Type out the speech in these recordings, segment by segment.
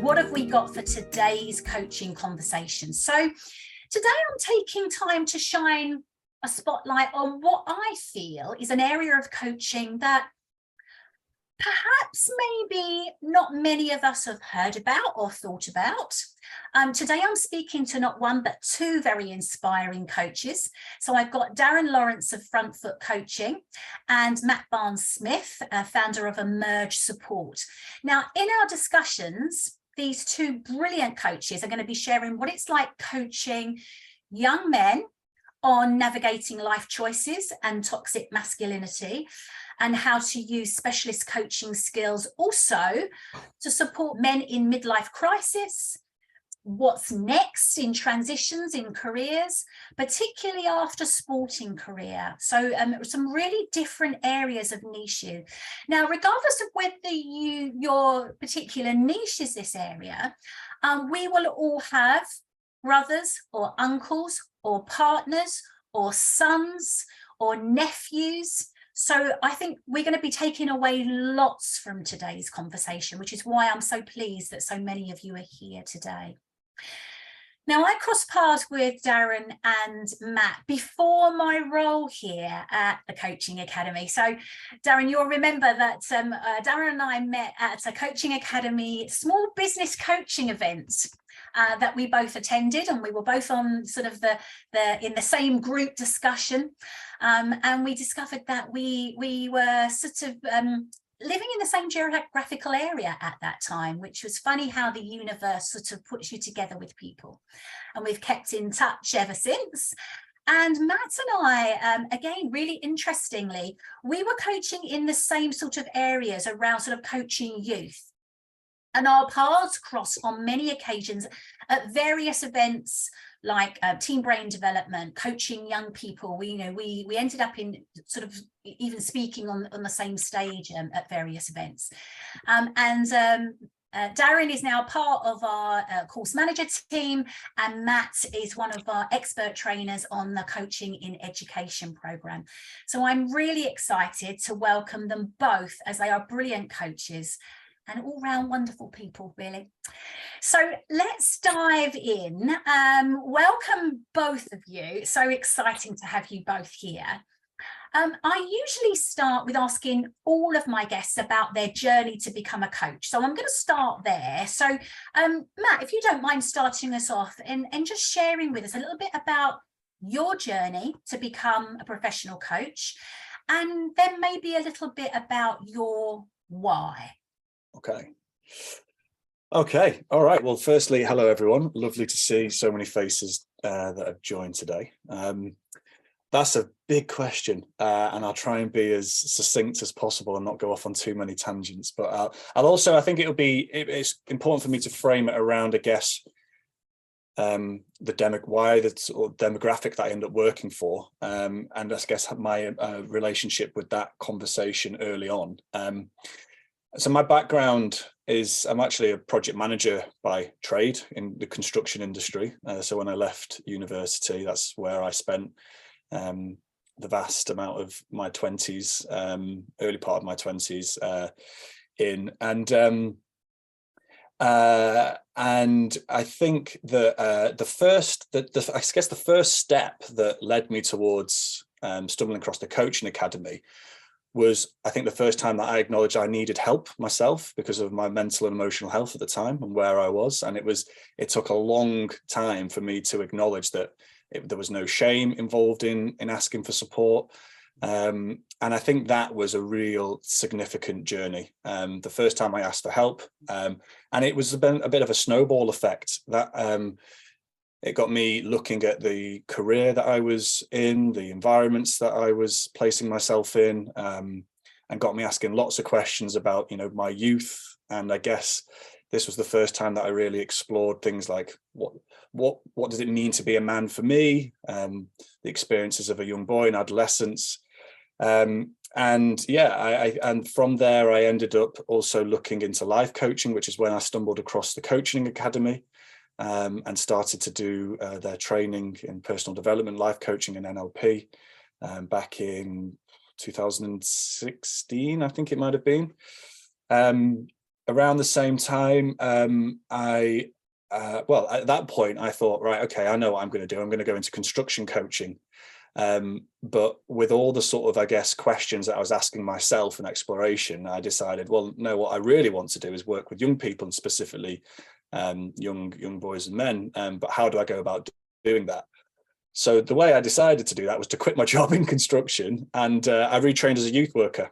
what have we got for today's coaching conversation? So today I'm taking time to shine a spotlight on what I feel is an area of coaching that perhaps maybe not many of us have heard about or thought about. Today I'm speaking to not one but two very inspiring coaches. So I've got Darren Lawrence of Front Foot Coaching and Matt Barnes-Smith, founder of Emerge Support. Now, in our discussions, these two brilliant coaches are going to be sharing what it's like coaching young men on navigating life choices and toxic masculinity, and how to use specialist coaching skills also to support men in midlife crisis, what's next in transitions in careers, particularly after sporting career. So some really different areas of niches. Now, regardless of whether your particular niche is this area, we will all have brothers or uncles or partners or sons or nephews. So I think we're going to be taking away lots from today's conversation, which is why I'm so pleased that so many of you are here today. Now, I crossed paths with Darren and Matt before my role here at the Coaching Academy. So, Darren, you'll remember that Darren and I met at a Coaching Academy small business coaching event that we both attended, and we were both on sort of in the same group discussion, and we discovered that we were sort of living in the same geographical area at that time, which was funny how the universe sort of puts you together with people. And we've kept in touch ever since. And Matt and I, again, really interestingly, we were coaching in the same sort of areas around sort of coaching youth. And our paths cross on many occasions at various events like team brain development, coaching young people. We ended up in sort of even speaking on the same stage at various events. Darren is now part of our course manager team, and Matt is one of our expert trainers on the Coaching in Education program. So I'm really excited to welcome them both, as they are brilliant coaches and all-round wonderful people, really. So let's dive in. Welcome, both of you. So exciting to have you both here. I usually start with asking all of my guests about their journey to become a coach. So I'm going to start there. So Matt, if you don't mind starting us off and just sharing with us a little bit about your journey to become a professional coach, and then maybe a little bit about your why. Okay. All right. Well, firstly, hello, everyone. Lovely to see so many faces that have joined today. That's a big question, and I'll try and be as succinct as possible and not go off on too many tangents. But I think it's important for me to frame it around, I guess, the demographic that I end up working for, and I guess my relationship with that conversation early on. So my background is I'm actually a project manager by trade in the construction industry. So when I left university, that's where I spent the vast amount of my 20s, early part of my 20s in. And I think that the first step that led me towards stumbling across the Coaching Academy was, I think, the first time that I acknowledged I needed help myself because of my mental and emotional health at the time and where I was. And it took a long time for me to acknowledge that there was no shame involved in asking for support. And I think that was a real significant journey. The first time I asked for help, and it was a bit of a snowball effect that it got me looking at the career that I was in, the environments that I was placing myself in, and got me asking lots of questions about, my youth. And I guess this was the first time that I really explored things like what does it mean to be a man for me, the experiences of a young boy in adolescence. And from there, I ended up also looking into life coaching, which is when I stumbled across the Coaching Academy. And started to do their training in personal development, life coaching and NLP back in 2016, I think it might have been. around the same time, well, at that point, I thought, right, okay, I know what I'm going to do. I'm going to go into construction coaching. But with all the sort of, I guess, questions that I was asking myself and exploration, I decided, well, no, what I really want to do is work with young people, and specifically young boys and men. But how do I go about doing that? So the way I decided to do that was to quit my job in construction, and I retrained as a youth worker.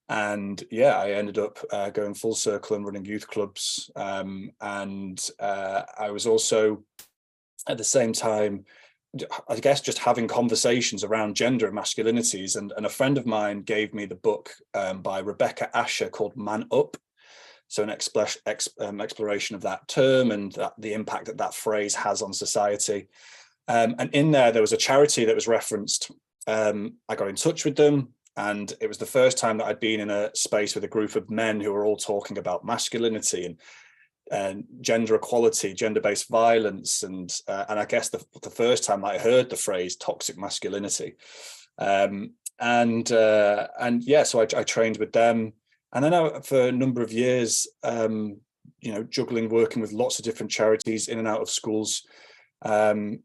And yeah, I ended up going full circle and running youth clubs. And I was also, at the same time, I guess, just having conversations around gender and masculinities. And a friend of mine gave me the book by Rebecca Asher called Man Up. So an exploration of that term and the impact that that phrase has on society. And in there was a charity that was referenced. I got in touch with them, and it was the first time that I'd been in a space with a group of men who were all talking about masculinity and gender equality, gender-based violence, and I guess the first time I heard the phrase toxic masculinity. And yeah, so I trained with them. And then for a number of years, juggling, working with lots of different charities in and out of schools. And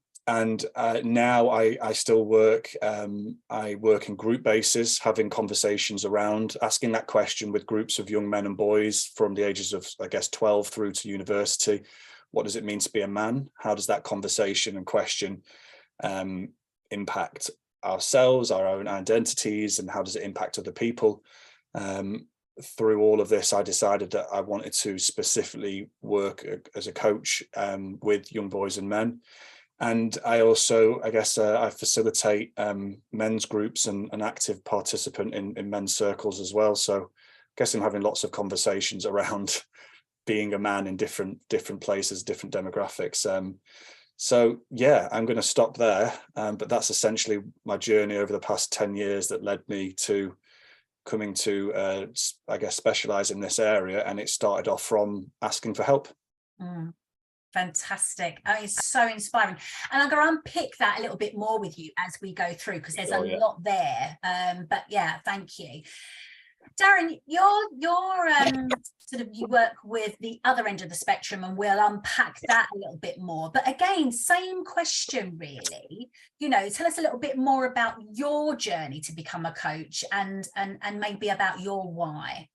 now I still work. I work in group basis, having conversations around asking that question with groups of young men and boys from the ages of, I guess, 12 through to university. What does it mean to be a man? How does that conversation and question impact ourselves, our own identities, and how does it impact other people? Through all of this, I decided that I wanted to specifically work as a coach with young boys and men. And I also, I guess, I facilitate men's groups and an active participant in men's circles as well. So I guess I'm having lots of conversations around being a man in different places, different demographics. So yeah, I'm going to stop there. But that's essentially my journey over the past 10 years that led me to coming to, I guess, specialize in this area. And it started off from asking for help. Fantastic. It's so inspiring. And I'm going to unpick that a little bit more with you as we go through, because there's a lot there. But yeah, thank you. Darren, you work with the other end of the spectrum, and we'll unpack that a little bit more. But again, same question really. Tell us a little bit more about your journey to become a coach, and maybe about your why.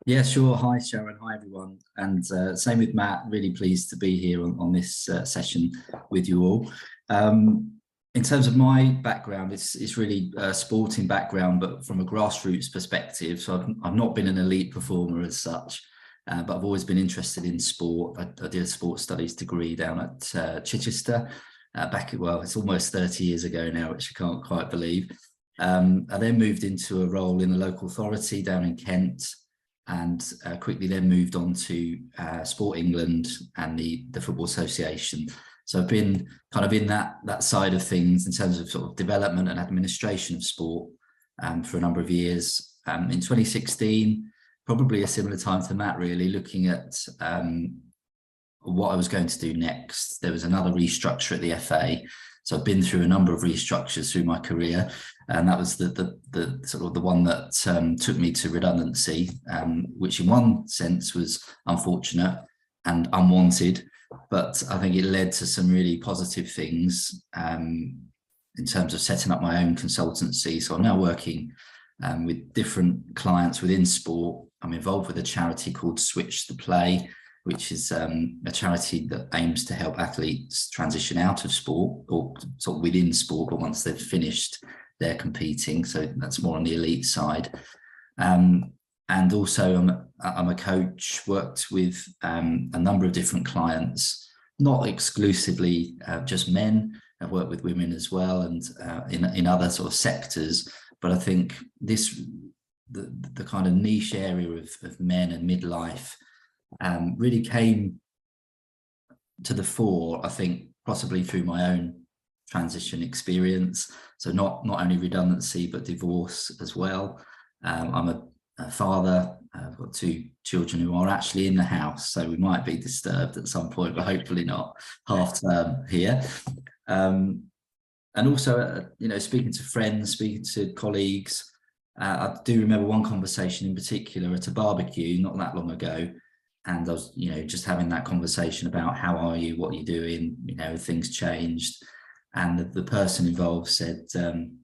Yeah, sure. Hi, Sharon. Hi, everyone. And same with Matt. Really pleased to be here on this session with you all. In terms of my background, it's really a sporting background, but from a grassroots perspective. So I've not been an elite performer as such, but I've always been interested in sport. I did a sports studies degree down at Chichester it's almost 30 years ago now, which I can't quite believe. I then moved into a role in a local authority down in Kent, and quickly then moved on to Sport England and the Football Association. So I've been kind of in that side of things in terms of sort of development and administration of sport for a number of years. In 2016, probably a similar time to Matt, really, looking at what I was going to do next. There was another restructure at the FA. So I've been through a number of restructures through my career, and that was the sort of the one that took me to redundancy, which in one sense was unfortunate and unwanted, but I think it led to some really positive things in terms of setting up my own consultancy. So I'm now working with different clients within sport. I'm involved with a charity called Switch the Play, which is a charity that aims to help athletes transition out of sport, or sort of within sport, but once they've finished their competing. So that's more on the elite side. And also I'm a coach, worked with a number of different clients, not exclusively just men. I've worked with women as well, and in other sort of sectors. But I think the kind of niche area of men and midlife really came to the fore, I think, possibly through my own transition experience. So not only redundancy, but divorce as well. I'm a father. I've got 2 children who are actually in the house, so we might be disturbed at some point, but hopefully not. Half term here. And also, speaking to friends, speaking to colleagues, I do remember one conversation in particular at a barbecue not that long ago, and I was, just having that conversation about how are you, what are you doing, things changed. And the person involved said, nothing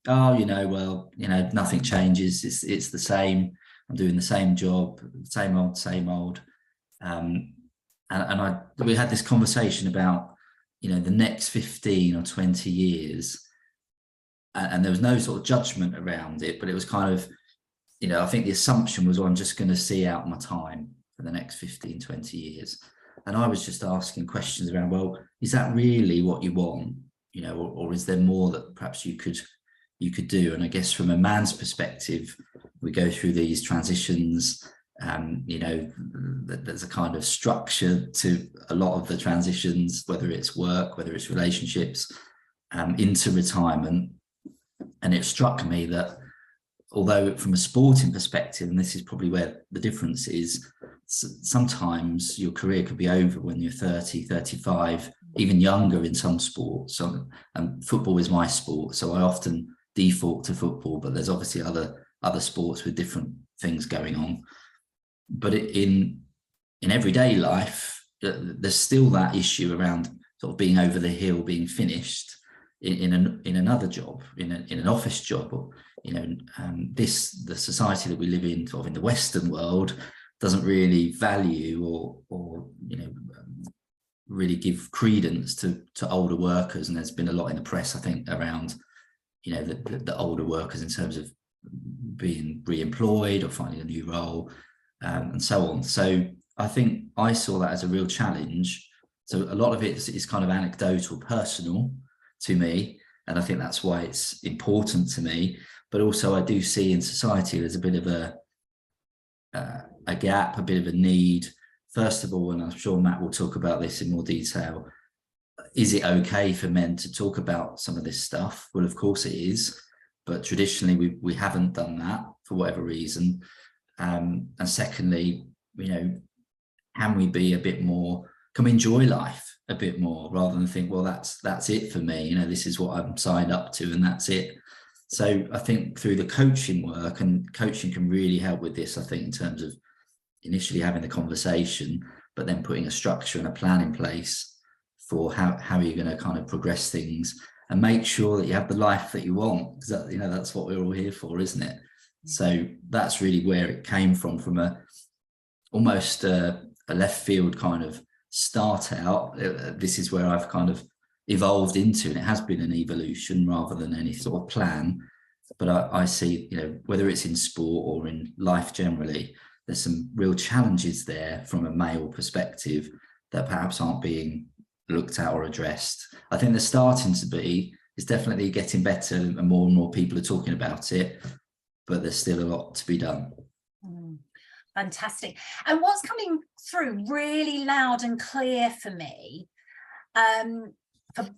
changes. It's the same. I'm doing the same job, same old. We had this conversation about, the next 15 or 20 years. And there was no sort of judgment around it, but it was kind of, I think the assumption was, well, I'm just going to see out my time for the next 15, 20 years. And I was just asking questions around, well, is that really what you want? Or is there more that perhaps you could do? And I guess from a man's perspective, we go through these transitions. There's a kind of structure to a lot of the transitions, whether it's work, whether it's relationships, into retirement. And it struck me that although from a sporting perspective, and this is probably where the difference is, sometimes your career could be over when you're 30, 35, even younger in some sports. And football is my sport, so I often default to football, but there's obviously other sports with different things going on. But in everyday life, there's still that issue around sort of being over the hill, being finished in another job, in an office job, or the society that we live in, sort of in the Western world, doesn't really value or really give credence to older workers. And there's been a lot in the press, I think, around the older workers in terms of being re-employed or finding a new role, and so on. So I think I saw that as a real challenge. So a lot of it is kind of anecdotal, personal to me, and I think that's why it's important to me. But also I do see in society there's a bit of a gap, a bit of a need. First of all, and I'm sure Matt will talk about this in more detail, is it okay for men to talk about some of this stuff? Well, of course it is, but traditionally we haven't done that for whatever reason. And secondly, can we be a bit more, can we enjoy life a bit more, rather than think, well, that's it for me, this is what I'm signed up to and that's it. So I think through the coaching work, and coaching can really help with this, I think, in terms of initially having the conversation, but then putting a structure and a plan in place for how you're going to kind of progress things and make sure that you have the life that you want, because that's what we're all here for, isn't it? So that's really where it came from almost a left field kind of start out. This is where I've kind of evolved into, and it has been an evolution rather than any sort of plan. But I see, whether it's in sport or in life generally, there's some real challenges there from a male perspective that perhaps aren't being looked at or addressed. I think they're starting to be. It's definitely getting better, and more people are talking about it, but there's still a lot to be done. Fantastic. And what's coming through really loud and clear for me,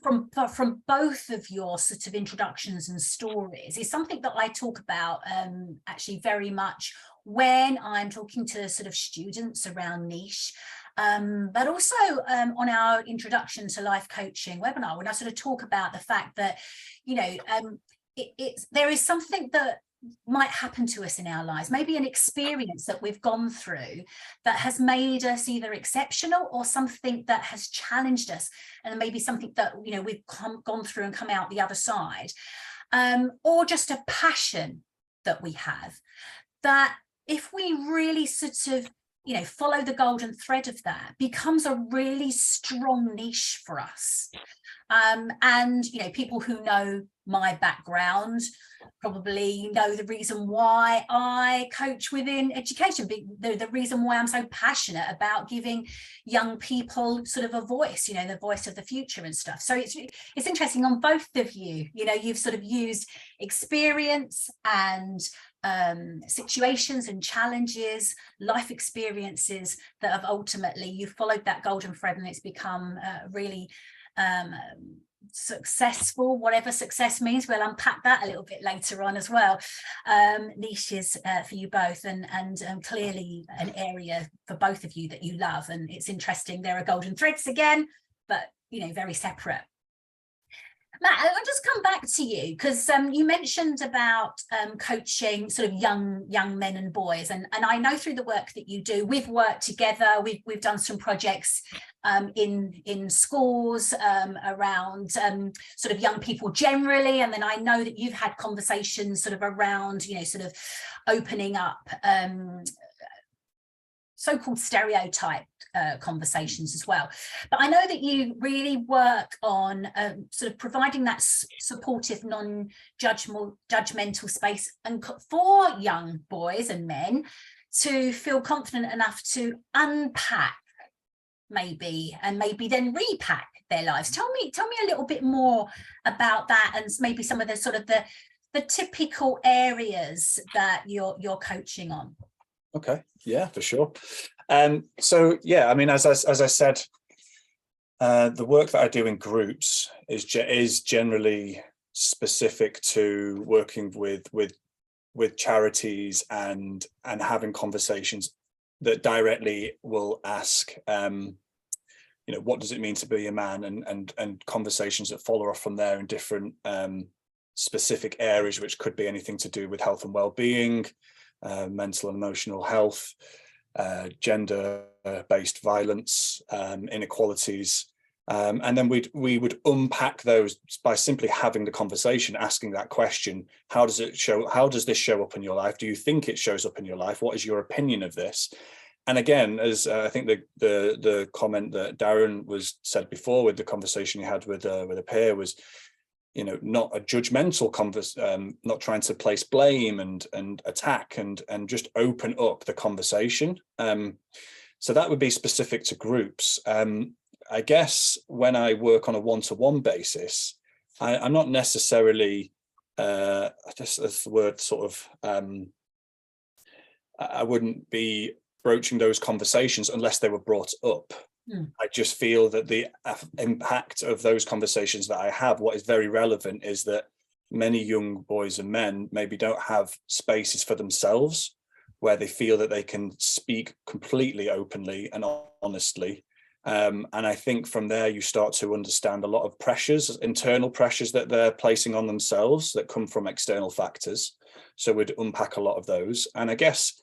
from both of your sort of introductions and stories, is something that I talk about actually very much when I'm talking to sort of students around niche, but also on our introduction to life coaching webinar, when I sort of talk about the fact that, there is something that might happen to us in our lives, maybe an experience that we've gone through that has made us either exceptional, or something that has challenged us, and maybe something that we've gone through and come out the other side, or just a passion that we have, that if we really sort of follow the golden thread of that, becomes a really strong niche for us. And people who know my background probably know the reason why I coach within education, the reason why I'm so passionate about giving young people sort of a voice, the voice of the future and stuff. So it's interesting on both of you, you've sort of used experience and situations and challenges, life experiences that have ultimately, you followed that golden thread, and it's become really successful, whatever success means. We'll unpack that a little bit later on as well. Niches for you both, and clearly an area for both of you that you love. And it's interesting, there are golden threads again, but very separate. Matt, I'll just come back to you because you mentioned about coaching sort of young men and boys, and I know through the work that you do, we've worked together. We've done some projects in schools around sort of young people generally, and then I know that you've had conversations sort of around, you know, sort of opening up so-called stereotyped conversations as well. But I know that you really work on sort of providing that supportive, non-judgmental space and for young boys and men to feel confident enough to unpack maybe, and maybe then repack their lives. Tell me a little bit more about that, and maybe some of the sort of the typical areas that you're coaching on. Okay, yeah, for sure. So yeah, I mean, as I said, the work that I do in groups is generally specific to working with charities and having conversations that directly will ask, you know, what does it mean to be a man, and conversations that follow off from there in different specific areas, which could be anything to do with health and well-being, mental and emotional health, gender-based violence, inequalities, and then we would unpack those by simply having the conversation, asking that question: how does this show up in your life? Do you think it shows up in your life? What is your opinion of this? And again, as I think the comment that Darren said before with the conversation he had with a peer was, you know, not a judgmental not trying to place blame and attack, and just open up the conversation. So that would be specific to groups. I guess when I work on a one-to-one basis, I'm not necessarily, I guess that's the word, sort of, I wouldn't be broaching those conversations unless they were brought up. I just feel that the impact of those conversations that I have, what is very relevant is that many young boys and men maybe don't have spaces for themselves where they feel that they can speak completely openly and honestly. And I think from there you start to understand a lot of pressures, internal pressures that they're placing on themselves that come from external factors. So we'd unpack a lot of those. And I guess,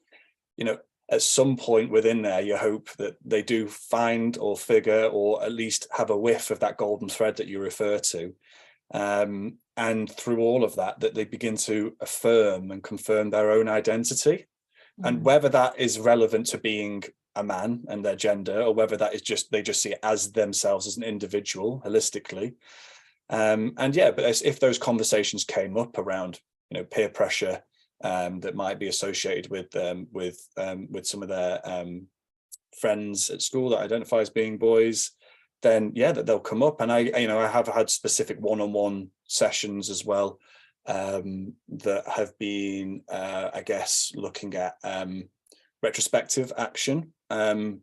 you know, at some point within there, you hope that they do find or figure, or at least have a whiff of that golden thread that you refer to. And through all of that, that they begin to affirm and confirm their own identity. And whether that is relevant to being a man and their gender, or whether that is just, they just see it as themselves as an individual holistically. And yeah, but if those conversations came up around, you know, peer pressure, that might be associated with some of their friends at school that identify as being boys, then yeah, that they'll come up. And I have had specific one-on-one sessions as well, that have been, I guess, looking at retrospective action and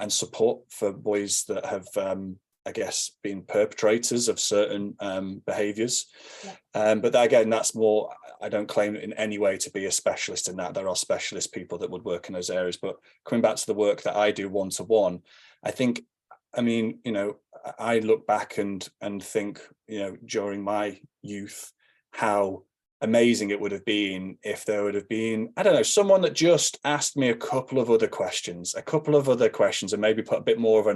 support for boys that have, I guess, been perpetrators of certain behaviours. Yeah. But again, that's more, I don't claim in any way to be a specialist in that. There are specialist people that would work in those areas. But coming back to the work that I do one-to-one, I think, I mean, you know, I look back and think, you know, during my youth, how amazing it would have been if there would have been, I don't know, someone that just asked me a couple of other questions and maybe put a bit more of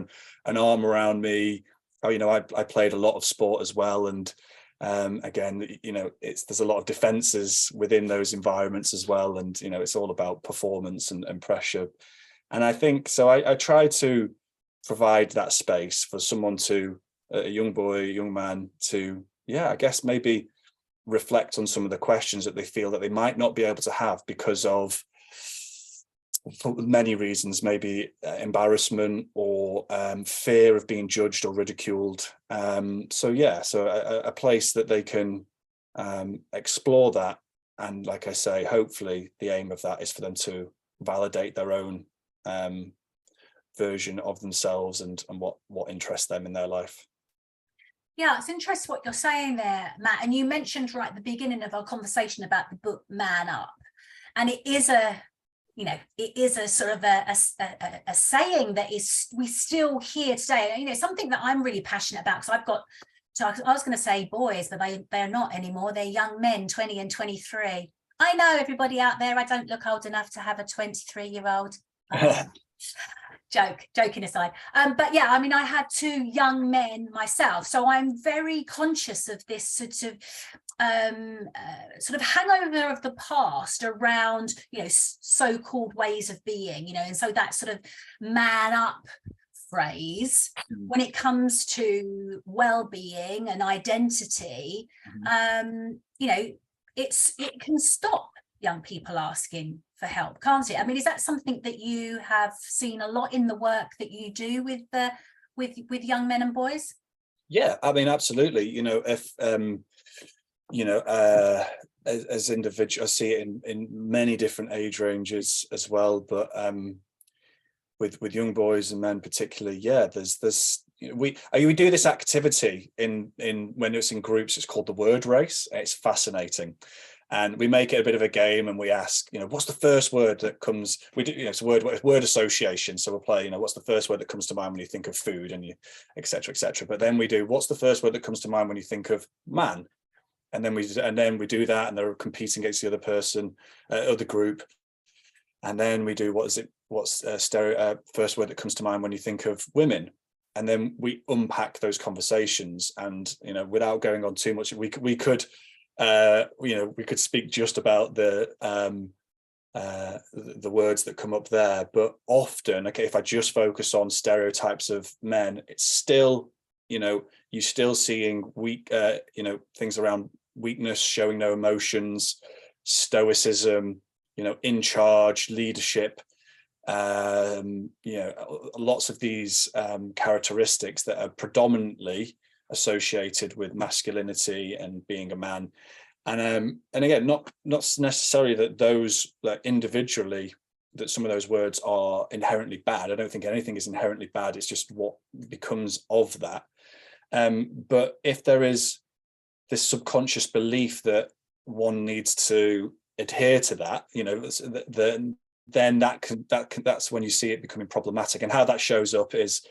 an arm around me. Oh, you know, I played a lot of sport as well. And again, you know, there's a lot of defenses within those environments as well. And, you know, it's all about performance and pressure. And I think, so I try to provide that space for someone to, a young boy, young man to, yeah, I guess maybe reflect on some of the questions that they feel that they might not be able to have because of, for many reasons, maybe embarrassment or fear of being judged or ridiculed. So yeah, so a place that they can explore that. And like I say, hopefully the aim of that is for them to validate their own version of themselves and what interests them in their life. Yeah, it's interesting what you're saying there, Matt. And you mentioned right at the beginning of our conversation about the book Man Up. And it is a you know, it is a sort of a saying that is we still hear today. You know, something that I'm really passionate about, because I've got, so I was going to say boys, but they're not anymore. They're young men, 20 and 23. I know everybody out there, I don't look old enough to have a 23-year-old. Joking aside. But yeah, I mean, I had 2 young men myself, so I'm very conscious of this sort of hangover of the past around, you know, so-called ways of being, you know, and so that sort of man up phrase when it comes to well-being and identity, you know, it can stop young people asking for help, can't it? I mean, is that something that you have seen a lot in the work that you do with young men and boys? Yeah, I mean, absolutely. You know, if you know, as individuals, I see it in many different age ranges as well, but with young boys and men particularly, yeah, there's you know, we do this activity in when it's in groups. It's called the word race. It's fascinating, and we make it a bit of a game, and we ask, you know, what's the first word that comes? We do, you know, it's word association. So we'll play, you know, what's the first word that comes to mind when you think of food, and you, etc., etc. But then we do, what's the first word that comes to mind when you think of man? And then we do that, and they're competing against the other person, other group. And then we do, what's first word that comes to mind when you think of women? And then we unpack those conversations, and, you know, without going on too much, we could you know, we could speak just about the words that come up there, but often, okay, if I just focus on stereotypes of men, it's still, you know, you're still seeing weak, you know, things around weakness, showing no emotions, stoicism, you know, in charge, leadership, you know, lots of these characteristics that are predominantly associated with masculinity and being a man. And again, not necessarily that those, like, individually, that some of those words are inherently bad. I don't think anything is inherently bad. It's just what becomes of that. But if there is this subconscious belief that one needs to adhere to that, you know, then that's when you see it becoming problematic. And how that shows up is,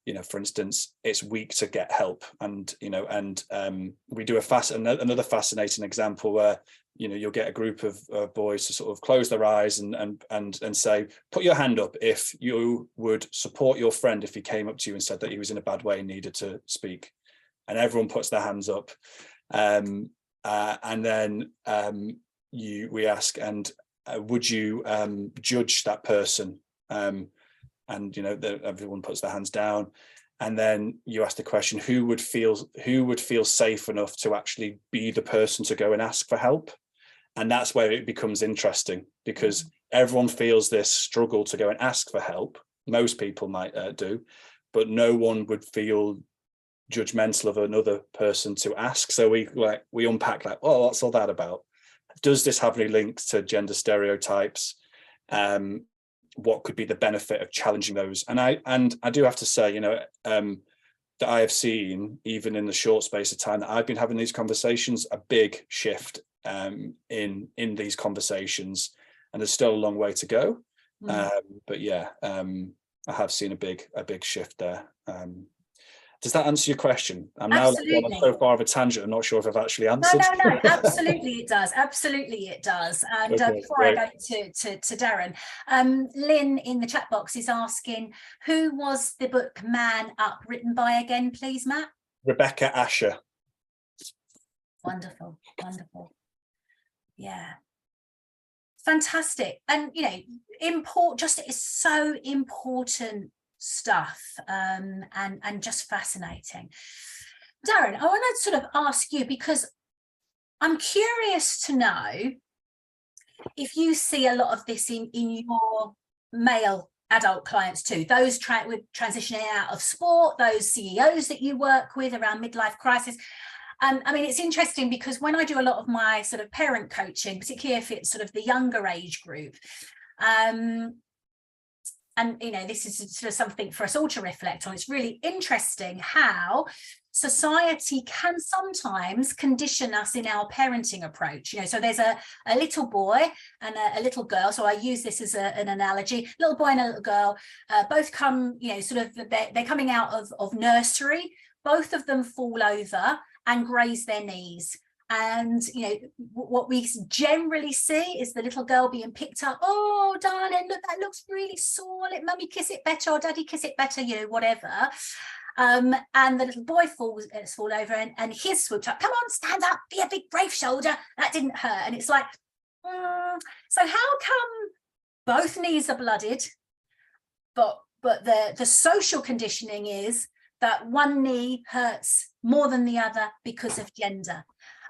you know, for instance, it's weak to get help, and, you know, and we do another fascinating example where, you know, you'll get a group of boys to sort of close their eyes and say, put your hand up if you would support your friend if he came up to you and said that he was in a bad way and needed to speak. And everyone puts their hands up, and then we ask, and would you judge that person? And, you know, everyone puts their hands down, and then you ask the question, who would feel safe enough to actually be the person to go and ask for help? And that's where it becomes interesting, because everyone feels this struggle to go and ask for help. Most people might do, but no one would feel judgmental of another person to ask. So we unpack, like, oh, what's all that about? Does this have any links to gender stereotypes? What could be the benefit of challenging those? And I do have to say, you know, that I have seen, even in the short space of time that I've been having these conversations, a big shift in these conversations, and there's still a long way to go. But yeah, I have seen a big shift there. Does that answer your question? I'm now on so far of a tangent. I'm not sure if I've actually answered. No, absolutely it does. Absolutely it does. And okay, before great. I go to Darren, Lynn in the chat box is asking, who was the book Man Up written by again, please, Matt? Rebecca Asher. Wonderful, wonderful. Yeah. Fantastic. And, you know, it's so important stuff, and just fascinating. Darren, I want to sort of ask you, because I'm curious to know if you see a lot of this in your male adult clients too, those with transitioning out of sport, those CEOs that you work with around midlife crisis. I mean, it's interesting because when I do a lot of my sort of parent coaching, particularly if it's sort of the younger age group, and, you know, this is sort of something for us all to reflect on. It's really interesting how society can sometimes condition us in our parenting approach. So there's a little boy and a little girl. So I use this as an analogy. Little boy and a little girl, both come, they're coming out of nursery. Both of them fall over and graze their knees. And, what we generally see is the little girl being picked up. Oh, darling, look, that looks really sore. Let mummy kiss it better, or daddy kiss it better, whatever. And the little boy falls over and he's swooped up. Come on, stand up, be a big brave shoulder. That didn't hurt. And it's like, so how come both knees are blooded, but the social conditioning is that one knee hurts more than the other because of gender?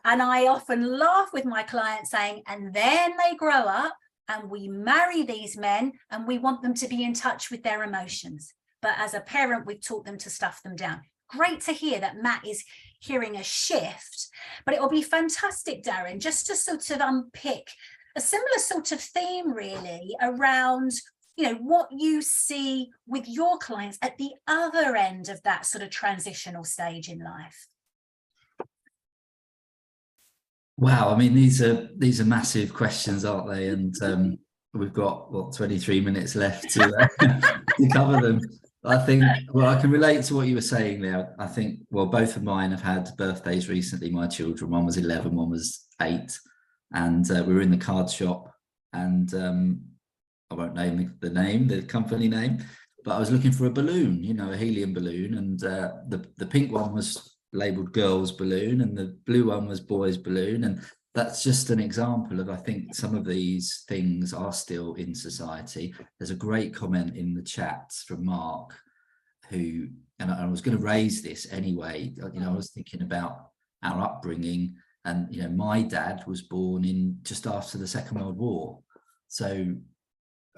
And I often laugh with my clients saying, and then they grow up and we marry these men and we want them to be in touch with their emotions. But as a parent, we've taught them to stuff them down. Great to hear that Matt is hearing a shift, but it will be fantastic, Darren, just to sort of unpick a similar sort of theme really around, what you see with your clients at the other end of that sort of transitional stage in life. Wow, I mean, these are massive questions, aren't they? And we've got 23 minutes left to cover them. I think, I can relate to what you were saying there. I think, both of mine have had birthdays recently. My children, one was 11, one was 8, and we were in the card shop, and I won't name the company name, but I was looking for a balloon, a helium balloon, and the pink one was labeled girls balloon and the blue one was boys balloon. And that's just an example of, I think, some of these things are still in society. There's a great comment in the chat from Mark, and I was going to raise this anyway. I was thinking about our upbringing, and my dad was born in just after the Second World War, so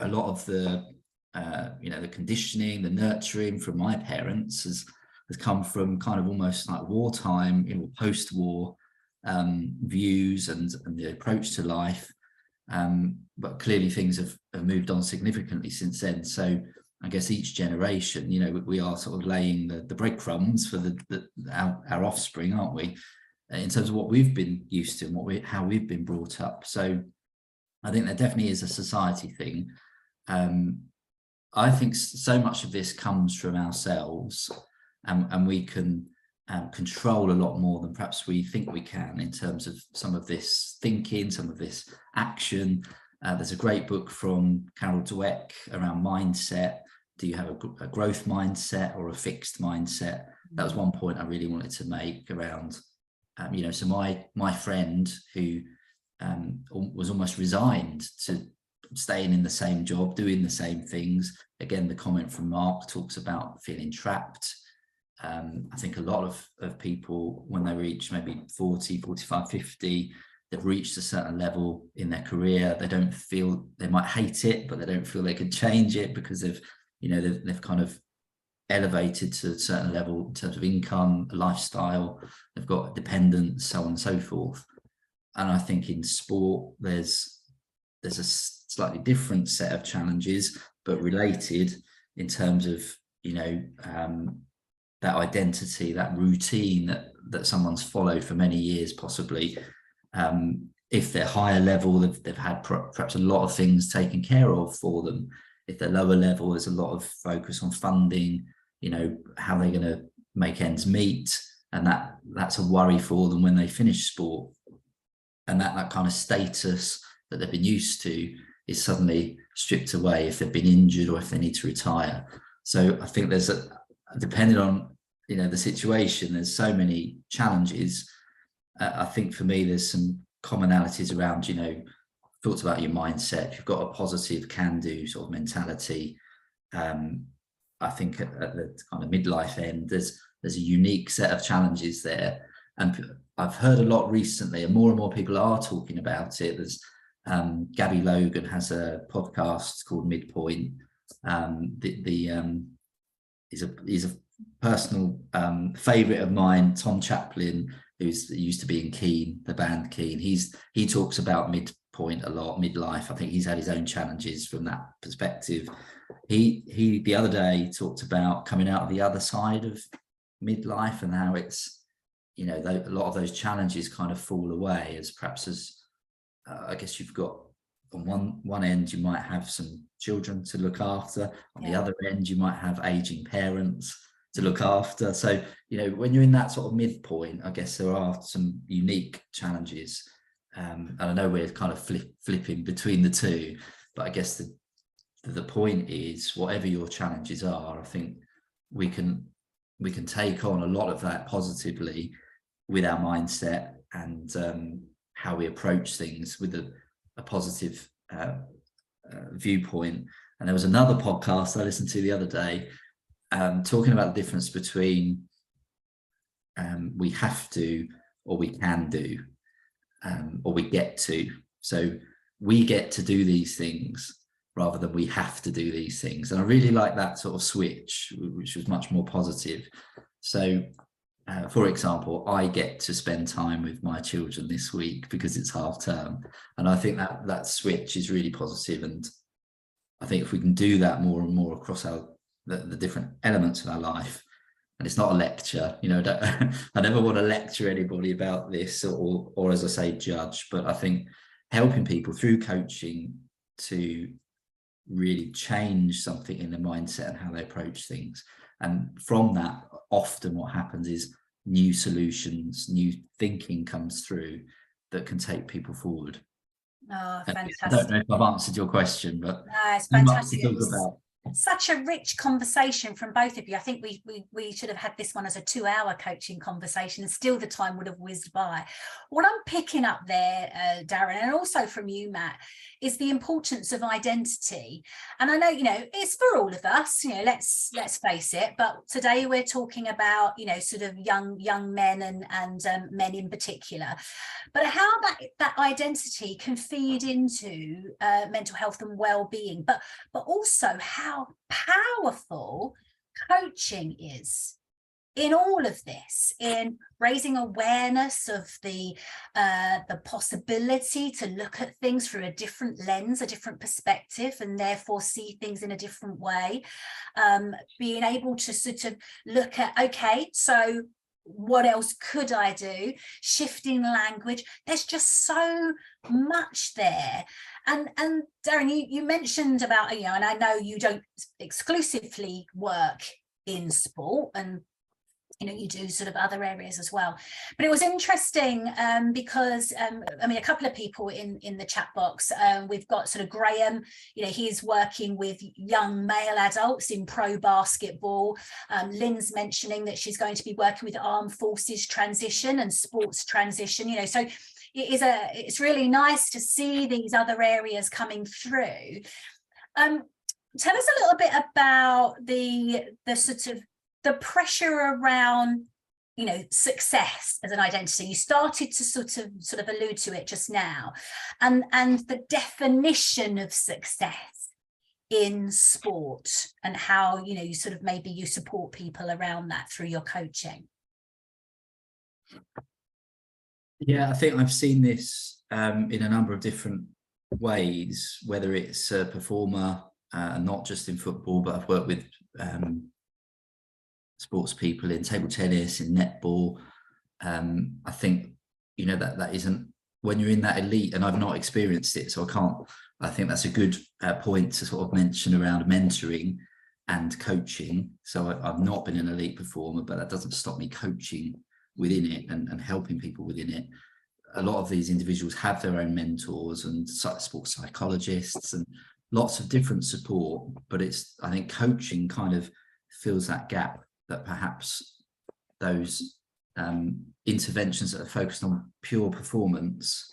a lot of the the conditioning, the nurturing from my parents has come from kind of almost like wartime, post-war views and the approach to life. But clearly things have moved on significantly since then. So I guess each generation, we are sort of laying the breadcrumbs for our offspring, aren't we? In terms of what we've been used to and how we've been brought up. So I think that definitely is a society thing. I think so much of this comes from ourselves. And we can control a lot more than perhaps we think we can in terms of some of this thinking, some of this action. There's a great book from Carol Dweck around mindset. Do you have a growth mindset or a fixed mindset? That was one point I really wanted to make around, so my friend who was almost resigned to staying in the same job, doing the same things. Again, the comment from Mark talks about feeling trapped. I think a lot of people, when they reach maybe 40, 45, 50, they've reached a certain level in their career. They don't feel, they might hate it, but they don't feel they can change it because they've kind of elevated to a certain level in terms of income, lifestyle, they've got dependents, so on and so forth. And I think in sport, there's a slightly different set of challenges, but related in terms of, that identity, that routine that someone's followed for many years, possibly. If they're higher level, they've had perhaps a lot of things taken care of for them. If they're lower level, there's a lot of focus on funding, how they're going to make ends meet. And that's a worry for them when they finish sport. And that kind of status that they've been used to is suddenly stripped away if they've been injured or if they need to retire. So I think there's depending on the situation, there's so many challenges. I think for me there's some commonalities around thoughts about your mindset. You've got a positive can-do sort of mentality. I think at the kind of midlife end there's a unique set of challenges there, and I've heard a lot recently, and more people are talking about it. There's Gabby Logan has a podcast called Midpoint. He's a personal favorite of mine, Tom Chaplin, who's used to be in Keane, the band Keane. He talks about midpoint a lot, midlife. I think he's had his own challenges from that perspective. He the other day talked about coming out of the other side of midlife and how it's, you know, a lot of those challenges kind of fall away as perhaps as I guess you've got on one end you might have some children to look after, on the other end you might have aging parents to look after. So, you know, when you're in that sort of midpoint, I guess there are some unique challenges. And I know we're kind of flipping between the two, but I guess the point is, whatever your challenges are, I think we can take on a lot of that positively with our mindset and how we approach things with a positive viewpoint. And there was another podcast I listened to the other day talking about the difference between we have to, or we can do, or we get to. So we get to do these things rather than we have to do these things. And I really like that sort of switch, which was much more positive. So for example, I get to spend time with my children this week because it's half term. And I think that switch is really positive. And I think if we can do that more and more across the different elements of our life, and it's not a lecture, you know, I never want to lecture anybody about this or as I say, judge, but I think helping people through coaching to really change something in their mindset and how they approach things. And from that, often what happens is new solutions, new thinking comes through that can take people forward. Oh, fantastic. I don't know if I've answered your question, but no, it's fantastic. much to talk about. Such a rich conversation from both of you. I think we should have had this one as a 2-hour coaching conversation, and still the time would have whizzed by. What I'm picking up there, Darren, and also from you, Matt, is the importance of identity. And I know, you know, it's for all of us, you know, let's face it, but today we're talking about, you know, sort of young men and men in particular, but how that identity can feed into mental health and well-being, but also how powerful coaching is in all of this, in raising awareness of the possibility to look at things through a different lens, a different perspective, and therefore see things in a different way. Being able to sort of look at, okay, so what else could I do? Shifting language. There's just so much there. And Darren, you mentioned about, you know, and I know you don't exclusively work in sport, and you know, you do sort of other areas as well. But it was interesting because, I mean, a couple of people in the chat box, we've got sort of Graham, you know, he's working with young male adults in pro basketball. Lynn's mentioning that she's going to be working with armed forces transition and sports transition, you know, so it's really nice to see these other areas coming through. Tell us a little bit about the sort of the pressure around, you know, success as an identity. You started to sort of allude to it just now, and the definition of success in sport, and how, you know, you sort of maybe you support people around that through your coaching. Yeah, I think I've seen this in a number of different ways, whether it's a performer, not just in football, but I've worked with sports people in table tennis, in netball. I think, you know, that isn't, when you're in that elite, and I've not experienced it, so I think that's a good point to sort of mention around mentoring and coaching. So I've not been an elite performer, but that doesn't stop me coaching within it and helping people within it. A lot of these individuals have their own mentors and sports psychologists and lots of different support, but I think coaching kind of fills that gap, that perhaps those interventions that are focused on pure performance,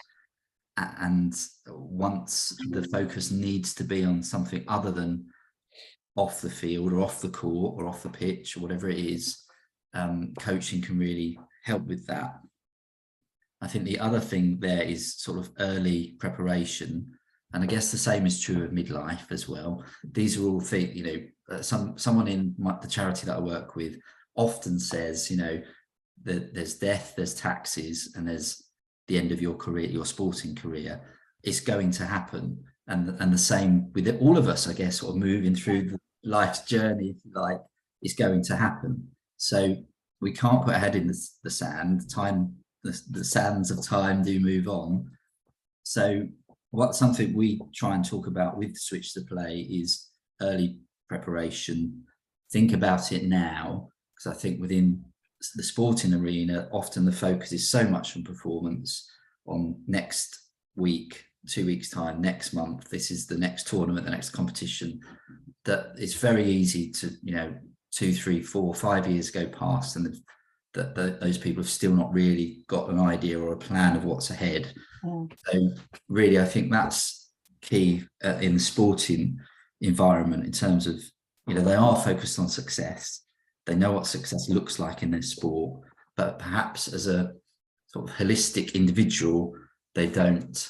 and once the focus needs to be on something other than off the field or off the court or off the pitch or whatever it is, coaching can really help with that. I think the other thing there is sort of early preparation, and I guess the same is true of midlife as well. These are all things, you know, someone in the charity that I work with often says, you know, that there's death, there's taxes, and there's the end of your career, your sporting career. It's going to happen. And the same with all of us, I guess, sort of moving through the life's journey, if you like, it's going to happen. So we can't put our head in the sand. The sands of time do move on. So something we try and talk about with Switch to Play is early preparation. Think about it now, because I think within the sporting arena, often the focus is so much on performance, on next week, 2 weeks time, next month, this is the next tournament, the next competition, that it's very easy to, 2, 3, 4, 5 years go past and those people have still not really got an idea or a plan of what's ahead. So really, I think that's key in the sporting environment, in terms of, they are focused on success. They know what success looks like in their sport, but perhaps as a sort of holistic individual, they don't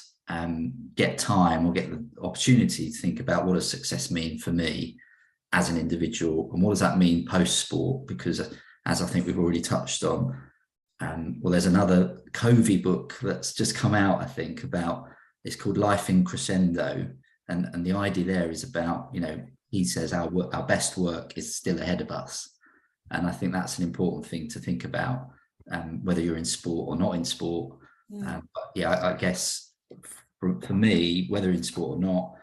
get time or get the opportunity to think about, what does success mean for me as an individual, and what does that mean post-sport? Because as I think we've already touched on, there's another Covey book that's just come out, I think, it's called Life in Crescendo, and the idea there is about, he says our best work is still ahead of us, and I think that's an important thing to think about, whether you're in sport or not in sport. But yeah, I guess for me, whether in sport or not,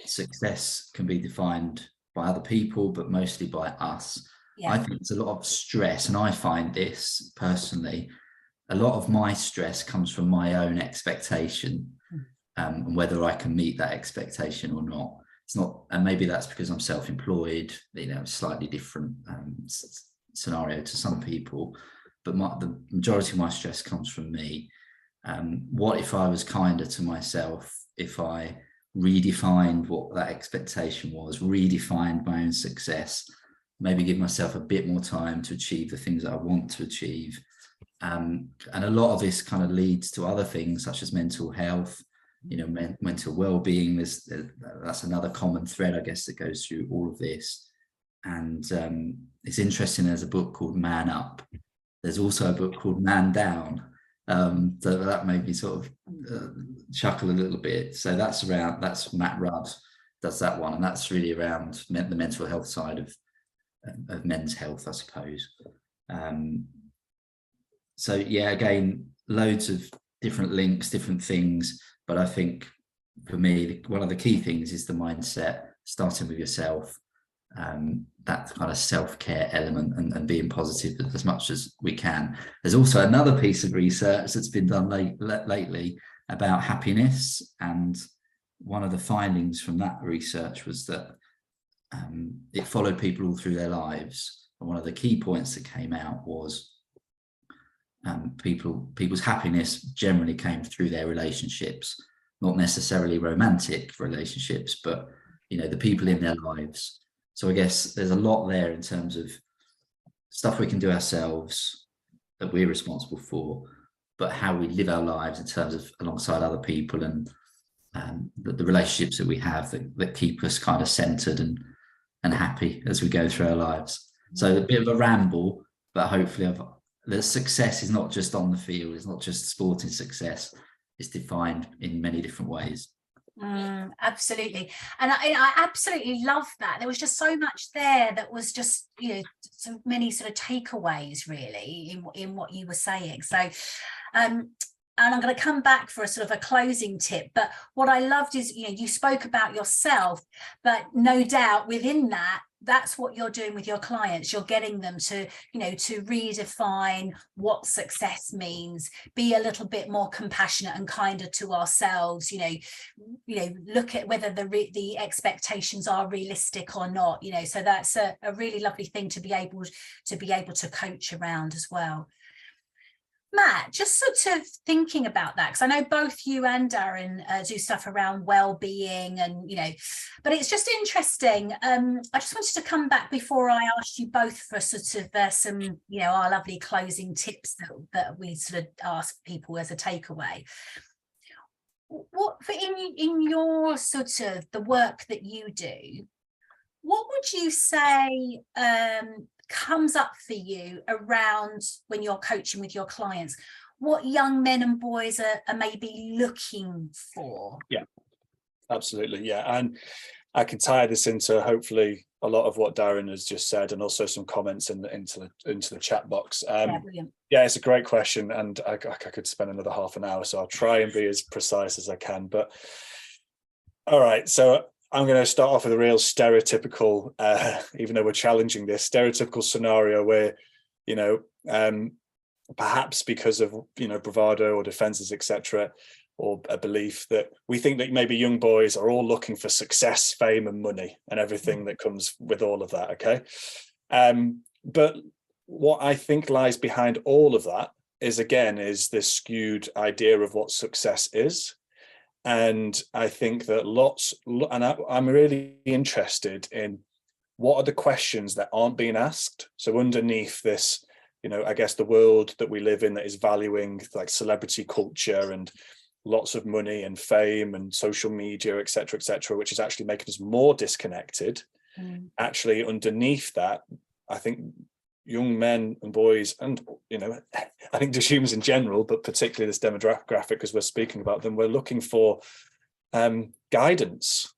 success can be defined by other people, but mostly by us. Yeah. I think there's a lot of stress, and I find this personally, a lot of my stress comes from my own expectation, and whether I can meet that expectation or not. It's not, and maybe that's because I'm self-employed, slightly different scenario to some people, but the majority of my stress comes from me. What if I was kinder to myself, if I redefined what that expectation was, redefined my own success, maybe give myself a bit more time to achieve the things that I want to achieve. And a lot of this kind of leads to other things such as mental health, mental well-being. That's another common thread, I guess, that goes through all of this. And it's interesting, there's a book called Man Up. There's also a book called Man Down. So that made me sort of chuckle a little bit. So that's Matt Rudd does that one, and that's really around the mental health side of men's health, I suppose. So yeah, again, loads of different links, different things, but I think for me, one of the key things is the mindset, starting with yourself, that kind of self-care element, and being positive as much as we can. There's also another piece of research that's been done lately about happiness, and one of the findings from that research was that it followed people all through their lives, and one of the key points that came out was people's happiness generally came through their relationships, not necessarily romantic relationships, but the people in their lives. So I guess there's a lot there in terms of stuff we can do ourselves that we're responsible for, but how we live our lives in terms of alongside other people, and the relationships that we have that keep us kind of centered and happy as we go through our lives. So a bit of a ramble, but hopefully the success is not just on the field, it's not just sporting success, it's defined in many different ways. Absolutely. And I absolutely love that. There was just so much there that was just, so many sort of takeaways really in what you were saying. So, and I'm going to come back for a sort of a closing tip, but what I loved is, you spoke about yourself, but no doubt within that, that's what you're doing with your clients. You're getting them to, to redefine what success means, be a little bit more compassionate and kinder to ourselves, look at whether the expectations are realistic or not, so that's a really lovely thing to be able to coach around as well. Matt, just sort of thinking about that, because I know both you and Darren do stuff around well-being, and but it's just interesting. I just wanted to come back before I asked you both for sort of some our lovely closing tips that we sort of ask people as a takeaway. What in your sort of the work that you do, what would you say comes up for you around when you're coaching with your clients? What young men and boys are maybe looking for? Yeah, absolutely. Yeah. And I can tie this into hopefully a lot of what Darren has just said, and also some comments into the chat box. Yeah, brilliant. Yeah, it's a great question, and I could spend another half an hour, so I'll try and be as precise as I can. But all right, so I'm going to start off with a real stereotypical, even though we're challenging this stereotypical scenario where, you know, perhaps because of, you know, bravado or defenses, etc., or a belief that we think that maybe young boys are all looking for success, fame, and money, and everything that comes with all of that. Okay, but what I think lies behind all of that is this skewed idea of what success is. And I think that I'm really interested in what are the questions that aren't being asked. So underneath this, you know, I guess the world that we live in that is valuing like celebrity culture and lots of money and fame and social media, et cetera, which is actually making us more disconnected. Actually, underneath that, I think young men and boys, and, you know, I think just humans in general, but particularly this demographic, as we're speaking about them, we're looking for guidance,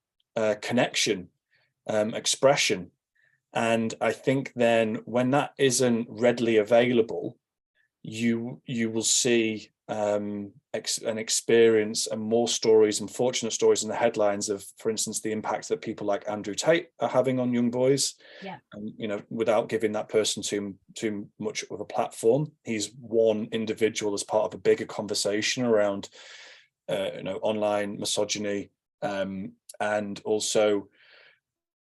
connection, expression. And I think then when that isn't readily available, you will see and experience and more stories, unfortunate stories in the headlines of, for instance, the impact that people like Andrew Tate are having on young boys. Yeah. And, you know, without giving that person too much of a platform, he's one individual as part of a bigger conversation around, you know, online misogyny, and also,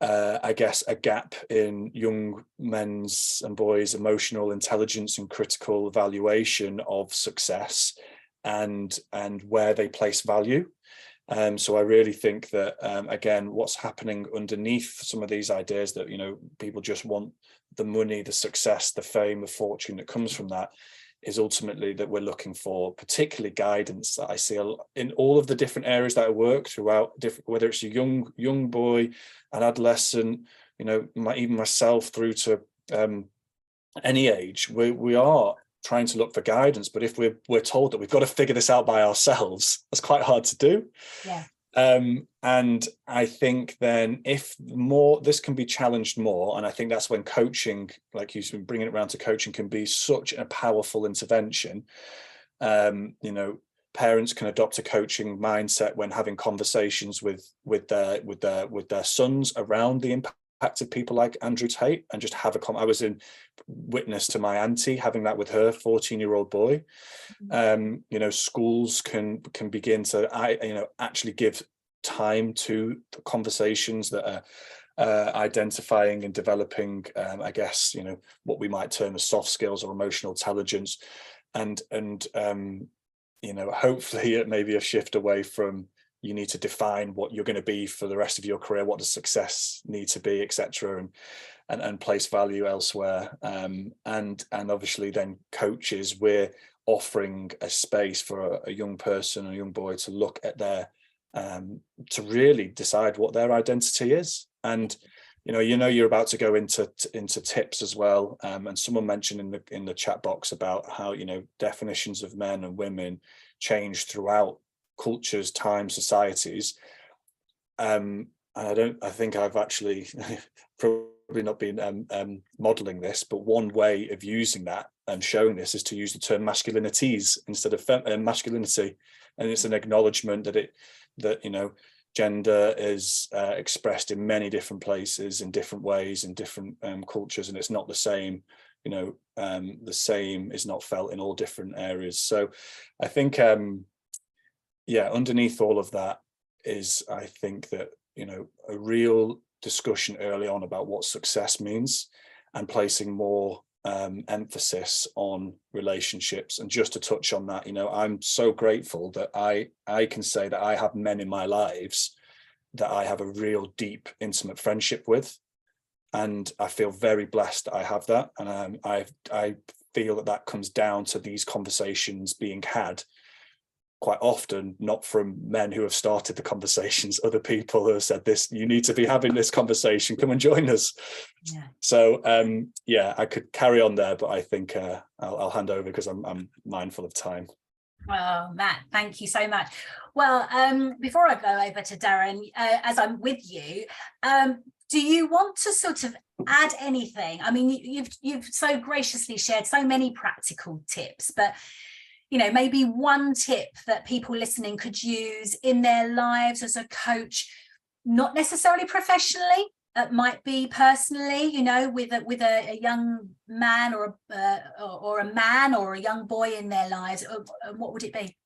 I guess, a gap in young men's and boys' emotional intelligence and critical evaluation of success and where they place value. So I really think that, again, what's happening underneath some of these ideas that, you know, people just want the money, the success, the fame, the fortune that comes from that, is ultimately that we're looking for particularly guidance that I see in all of the different areas that I work throughout, whether it's a young boy, an adolescent, you know, even myself through to any age. We are trying to look for guidance, but if we're told that we've got to figure this out by ourselves, that's quite hard to do. Yeah. And I think then if this can be challenged more, and I think that's when coaching, like you've been bringing it around to coaching, can be such a powerful intervention. You know, parents can adopt a coaching mindset when having conversations with their sons around the impact of people like Andrew Tate, and just have I was in witness to my auntie having that with her 14-year-old boy. You know, schools can begin to, you know, actually give time to the conversations that are identifying and developing, I guess, you know, what we might term as soft skills or emotional intelligence, and you know, hopefully it may be a shift away from you need to define what you're going to be for the rest of your career, what does success need to be, etc., and place value elsewhere. And obviously then coaches, we're offering a space for a young person, a young boy, to look at their to really decide what their identity is. And you know you're about to go into tips as well, and someone mentioned in the chat box about how, you know, definitions of men and women change throughout cultures, times, societies. And I think I've actually probably not been modeling this, but one way of using that and showing this is to use the term masculinities instead of masculinity. And it's an acknowledgement that you know, gender is expressed in many different places, in different ways, in different cultures, and it's not the same. You know, the same is not felt in all different areas. So I think yeah, underneath all of that is, I think that, you know, a real discussion early on about what success means, and placing more emphasis on relationships. And just to touch on that, you know, I'm so grateful that I can say that I have men in my lives that I have a real deep, intimate friendship with, and I feel very blessed that I have that. And I feel that comes down to these conversations being had quite often, not from men who have started the conversations, other people who have said this, you need to be having this conversation, come and join us. Yeah. So yeah, I could carry on there, but I think I'll hand over because I'm mindful of time. Oh, Matt, thank you so much. Well, before I go over to Darren, as I'm with you, do you want to sort of add anything? I mean, you've so graciously shared so many practical tips, but maybe one tip that people listening could use in their lives as a coach, not necessarily professionally. It might be personally, with a young man or a man or a young boy in their lives. What would it be,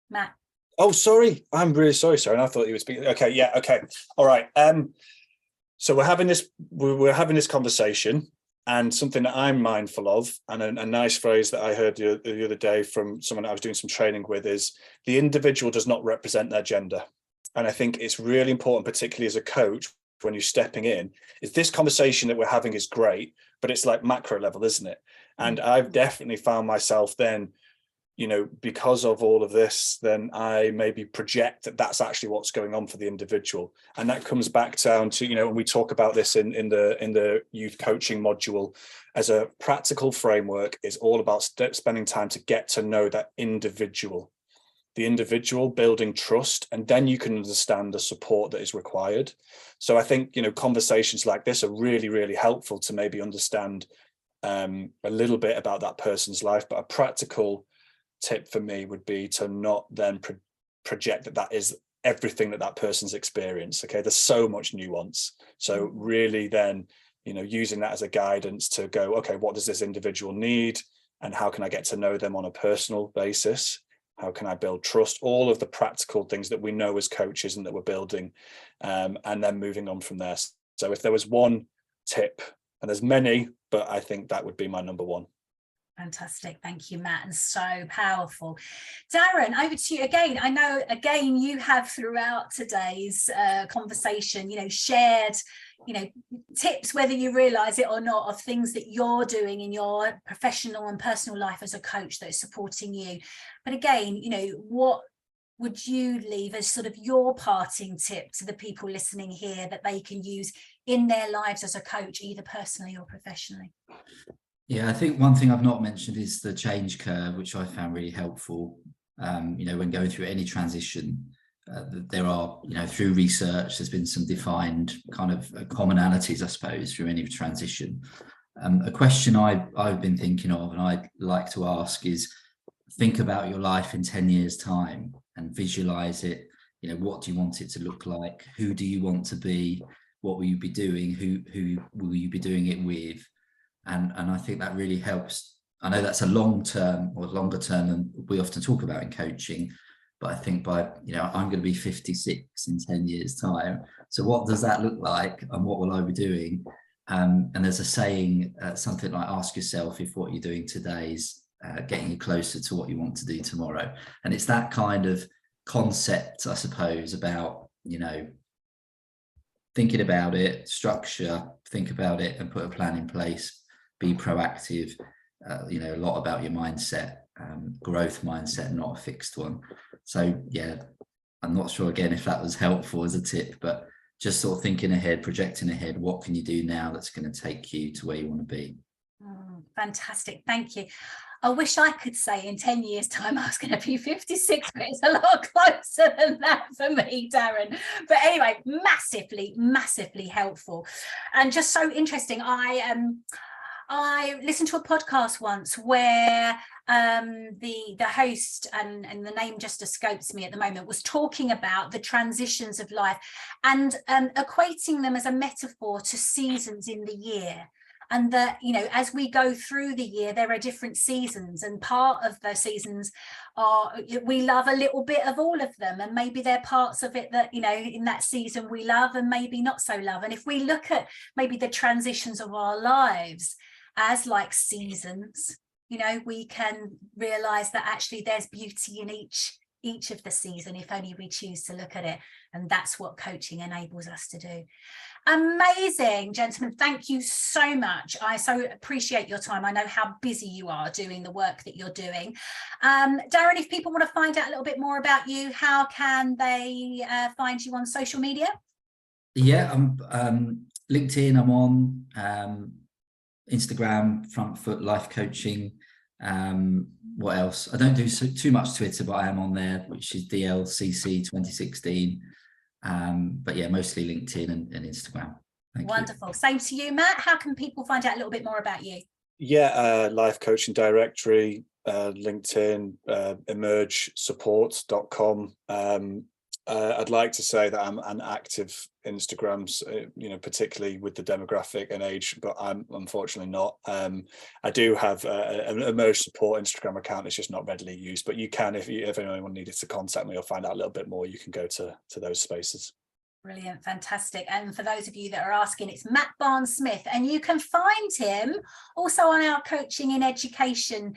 Matt? Oh, sorry. I'm really sorry, Sarah. I thought you were speaking. Okay, yeah, okay. All right. So we're having this conversation, and something that I'm mindful of, and a nice phrase that I heard the other day from someone I was doing some training with, is the individual does not represent their gender. And I think it's really important, particularly as a coach, when you're stepping in, is this conversation that we're having is great, but it's like macro level, isn't it? And I've definitely found myself then, because of all of this, then I maybe project that that's actually what's going on for the individual. And that comes back down to, when we talk about this in the youth coaching module, as a practical framework, is all about spending time to get to know that individual, building trust, and then you can understand the support that is required. So I think, conversations like this are really, really helpful to maybe understand a little bit about that person's life. But a practical tip for me would be to not then project that is everything that person's experienced. Okay, there's so much nuance. So really then, using that as a guidance to go, okay, what does this individual need, and how can I get to know them on a personal basis? How can I build trust? All of the practical things that we know as coaches and that we're building, and then moving on from there. So if there was one tip, and there's many, but I think that would be my number one. Fantastic. Thank you, Matt. And so powerful. Darren, over to you again. I know, again, you have throughout today's conversation, shared, tips, whether you realize it or not, of things that you're doing in your professional and personal life as a coach that is supporting you. But again, what would you leave as sort of your parting tip to the people listening here that they can use in their lives as a coach, either personally or professionally? Yeah, I think one thing I've not mentioned is the change curve, which I found really helpful. When going through any transition, there are, through research, there's been some defined kind of commonalities, I suppose, through any transition. A question I've been thinking of, and I'd like to ask, is think about your life in 10 years' time and visualize it. What do you want it to look like? Who do you want to be? What will you be doing? Who will you be doing it with? And I think that really helps. I know that's a long term or longer term than we often talk about in coaching, but I think by, I'm going to be 56 in 10 years time. So what does that look like, and what will I be doing? And there's a saying, something like, ask yourself if what you're doing today is getting you closer to what you want to do tomorrow. And it's that kind of concept, I suppose, about, thinking about it, structure, think about it and put a plan in place. Be proactive, a lot about your mindset, growth mindset, not a fixed one. So yeah, I'm not sure again if that was helpful as a tip, but just sort of thinking ahead, projecting ahead, what can you do now that's going to take you to where you want to be? Fantastic, thank you. I wish I could say in 10 years' time I was going to be 56, but it's a lot closer than that for me, Darren. But anyway, massively, massively helpful. And just so interesting, I listened to a podcast once where the host, and the name just escapes me at the moment, was talking about the transitions of life and equating them as a metaphor to seasons in the year. And that, as we go through the year, there are different seasons, and part of the seasons are, we love a little bit of all of them. And maybe there are parts of it that, in that season we love and maybe not so love. And if we look at maybe the transitions of our lives as like seasons, we can realize that actually there's beauty in each of the season, if only we choose to look at it. And that's what coaching enables us to do. Amazing, gentlemen. Thank you so much. I so appreciate your time. I know how busy you are doing the work that you're doing. Darren, if people want to find out a little bit more about you, how can they find you on social media? Yeah, LinkedIn I'm on. Instagram, Front Foot Life Coaching. What else? I don't do too much Twitter, but I am on there, which is DLCC 2016. But yeah, mostly LinkedIn and Instagram. Thank Wonderful. you. Same to you, Matt. How can people find out a little bit more about you? Yeah, Life Coaching Directory, LinkedIn, emergesupport.com. I'd like to say that I'm an active Instagrams, particularly with the demographic and age, but I'm unfortunately not. I do have an Emerge Support Instagram account. It's just not readily used, but you can, if anyone needed to contact me or find out a little bit more, you can go to those spaces. Brilliant, fantastic. And for those of you that are asking, it's Matt Barnes-Smith, and you can find him also on our Coaching in Education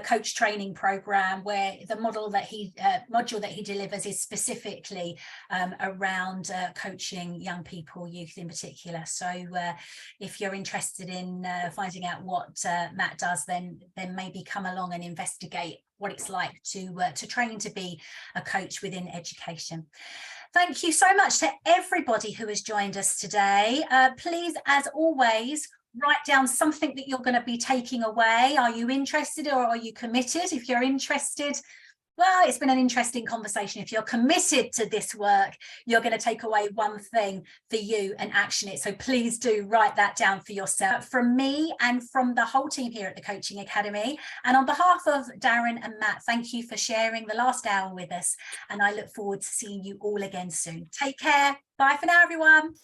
coach training program, where the module that he delivers is specifically around coaching young people, youth in particular. So if you're interested in finding out what Matt does, then maybe come along and investigate what it's like to train to be a coach within education. Thank you so much to everybody who has joined us today. Please, as always, write down something that you're going to be taking away. Are you interested or are you committed? If you're interested, well, it's been an interesting conversation. If you're committed to this work, you're going to take away one thing for you and action it. So please do write that down for yourself. From me and from the whole team here at the Coaching Academy, and on behalf of Darren and Matt, thank you for sharing the last hour with us. And I look forward to seeing you all again soon. Take care. Bye for now, everyone.